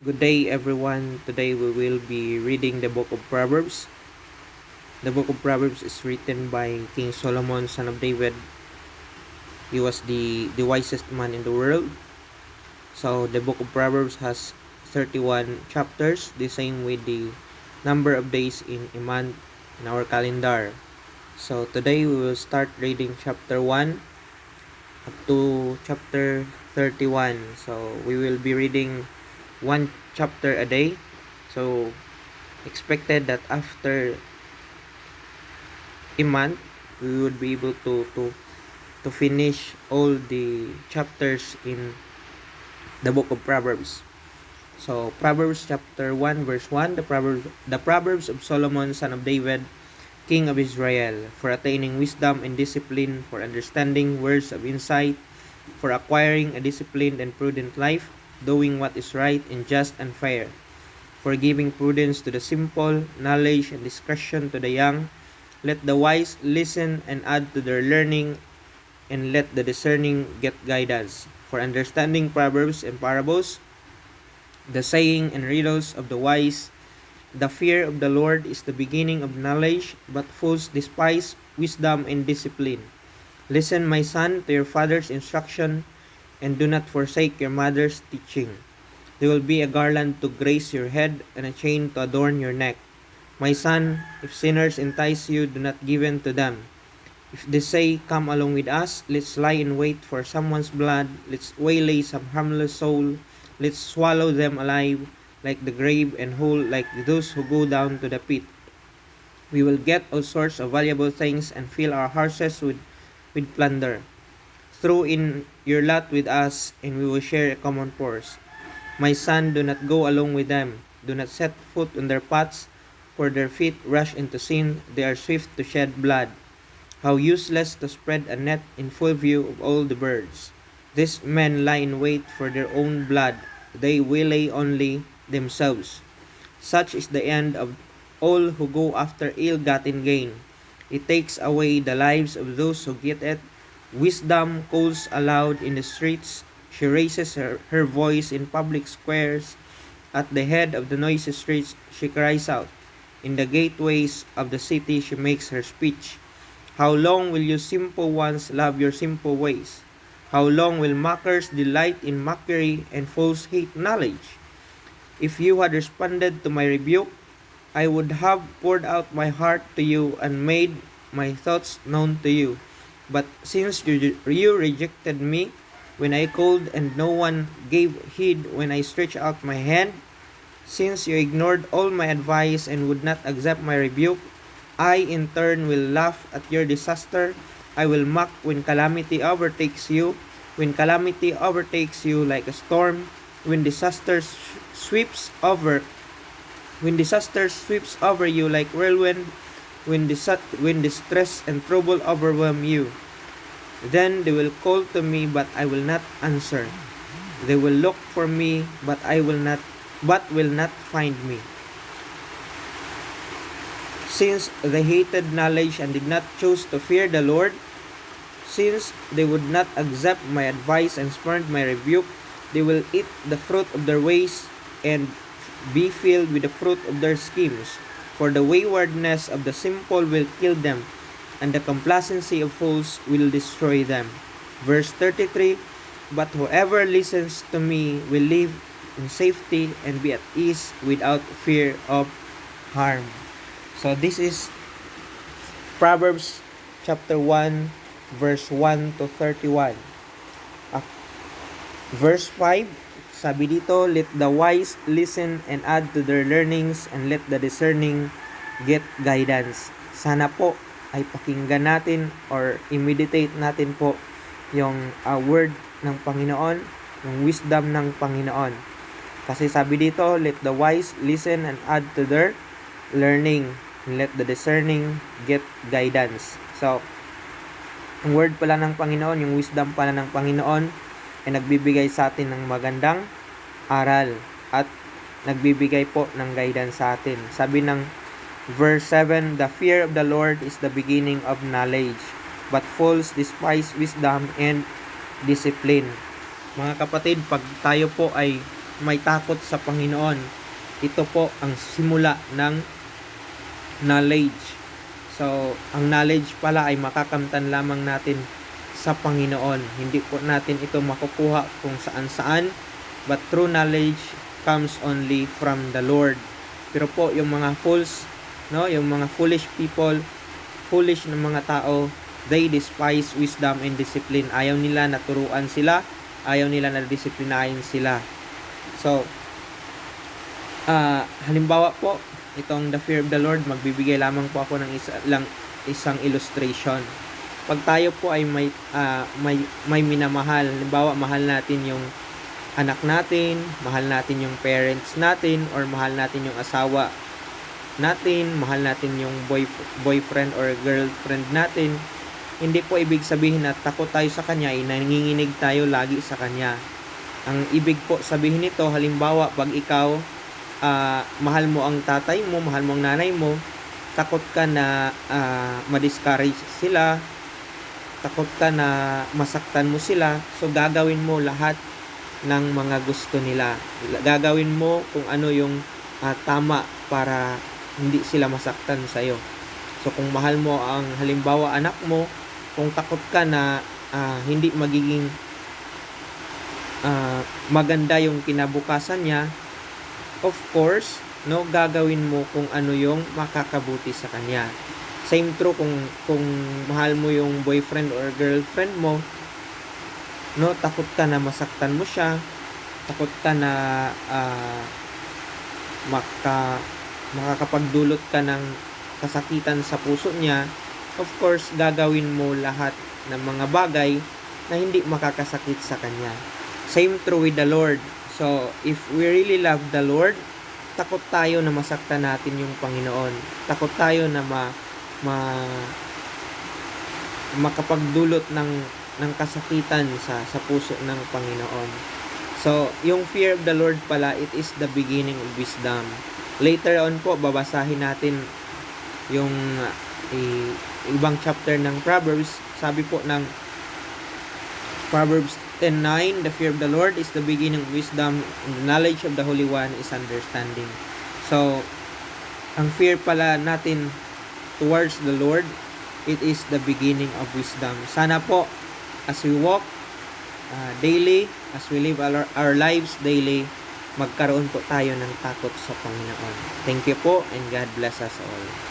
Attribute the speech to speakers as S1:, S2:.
S1: Good day, everyone. Today we will be reading the book of Proverbs. The book of Proverbs is written by King Solomon, son of David. He was the wisest man in the world. So the book of Proverbs has 31 chapters, the same with the number of days in a month in our calendar. So today we will start reading chapter 1 up to chapter 31. So we will be reading one chapter a day. So expected that after a month we would be able to finish all the chapters in the book of Proverbs. So Proverbs chapter 1 verse 1, the Proverbs of Solomon, son of David, king of Israel, for attaining wisdom and discipline, for understanding words of insight, for acquiring a disciplined and prudent life, doing what is right and just and fair, for giving prudence to the simple, knowledge and discretion to the young. Let the wise listen and add to their learning, and let the discerning get guidance. For understanding proverbs and parables, the saying and riddles of the wise, the fear of the Lord is the beginning of knowledge, but fools despise wisdom and discipline. Listen, my son, to your father's instruction, and do not forsake your mother's teaching. They will be a garland to grace your head and a chain to adorn your neck. My son, if sinners entice you, do not give in to them. If they say, "Come along with us, let's lie in wait for someone's blood, let's waylay some harmless soul, let's swallow them alive like the grave and whole like those who go down to the pit. We will get all sorts of valuable things and fill our horses with plunder. Throw in your lot with us, and we will share a common purse. My son, do not go along with them. Do not set foot on their paths, for their feet rush into sin. They are swift to shed blood. How useless to spread a net in full view of all the birds. These men lie in wait for their own blood. They waylay only themselves. Such is the end of all who go after ill-gotten gain. It takes away the lives of those who get it. Wisdom calls aloud in the streets. She raises her voice in public squares. At the head of the noisy streets she cries out. In the gateways of the city she makes her speech. How long will you simple ones love your simple ways? How long will mockers delight in mockery and fools hate knowledge? If you had responded to my rebuke, I would have poured out my heart to you and made my thoughts known to you. But since you rejected me when I called and no one gave heed when I stretched out my hand, since you ignored all my advice and would not accept my rebuke, I in turn will laugh at your disaster. I will mock when calamity overtakes you. When calamity overtakes you like a storm, when disaster sweeps over you like whirlwind, when distress and trouble overwhelm you, then they will call to me, but I will not answer. They will look for me, but will not find me. Since they hated knowledge and did not choose to fear the Lord, since they would not accept my advice and spurned my rebuke, they will eat the fruit of their ways and be filled with the fruit of their schemes. For the waywardness of the simple will kill them, and the complacency of fools will destroy them. Verse 33, but whoever listens to me will live in safety and be at ease without fear of harm. So this is Proverbs chapter 1 verse 1 to 31. Verse 5, sabi dito, let the wise listen and add to their learnings, and let the discerning get guidance. Sana po ay pakinggan natin or i-meditate natin po yung word ng Panginoon, yung wisdom ng Panginoon. Kasi sabi dito, let the wise listen and add to their learning, and let the discerning get guidance. So, ang word pala ng Panginoon, yung wisdom pala ng Panginoon, ay nagbibigay sa atin ng magandang aral at nagbibigay po ng guidance sa atin. Sabi ng verse 7, the fear of the Lord is the beginning of knowledge, but fools despise wisdom and discipline. Mga kapatid, pag tayo po ay may takot sa Panginoon. Ito po ang simula ng knowledge. So, ang knowledge pala ay makakamtan lamang natin sa Panginoon. Hindi po natin ito makukuha kung saan-saan, but true knowledge comes only from the Lord. Pero po yung mga fools, no, yung mga foolish people, foolish na mga tao, they despise wisdom and discipline. Ayaw nila na turuan sila, ayaw nila na disiplinahin sila. So, halimbawa po, itong the fear of the Lord, magbibigay lamang po ako ng isang illustration. Pag tayo po ay may minamahal, halimbawa mahal natin yung anak natin, mahal natin yung parents natin, or mahal natin yung asawa natin, mahal natin yung boyfriend or girlfriend natin, hindi po ibig sabihin na takot tayo sa kanya, nanginginig tayo lagi sa kanya. Ang ibig po sabihin nito, halimbawa, pag ikaw, mahal mo ang tatay mo, mahal mo ang nanay mo, takot ka na ma-discourage sila, takot ka na masaktan mo sila, so gagawin mo lahat ng mga gusto nila. Gagawin mo kung ano yung tama para hindi sila masaktan sa'yo. So kung mahal mo ang halimbawa anak mo, kung takot ka na hindi magiging maganda yung kinabukasan niya, of course, no, gagawin mo kung ano yung makakabuti sa kanya. Same true kung mahal mo yung boyfriend or girlfriend mo, no, takot ka na masaktan mo siya, takot ka na makakapagdulot ka ng kasakitan sa puso niya, of course, gagawin mo lahat ng mga bagay na hindi makakasakit sa kanya. Same true with the Lord. So, if we really love the Lord, takot tayo na masaktan natin yung Panginoon. Takot tayo na makapagdulot ng kasakitan sa puso ng Panginoon. So, yung fear of the Lord pala, it is the beginning of wisdom. Later on po, babasahin natin yung ibang chapter ng Proverbs. Sabi po ng Proverbs 10:9, the fear of the Lord is the beginning of wisdom, and the knowledge of the Holy One is understanding. So, ang fear pala natin towards the Lord, it is the beginning of wisdom. Sana po, as we walk daily, as we live our lives daily, magkaroon po tayo ng takot sa Panginoon. Thank you po, and God bless us all.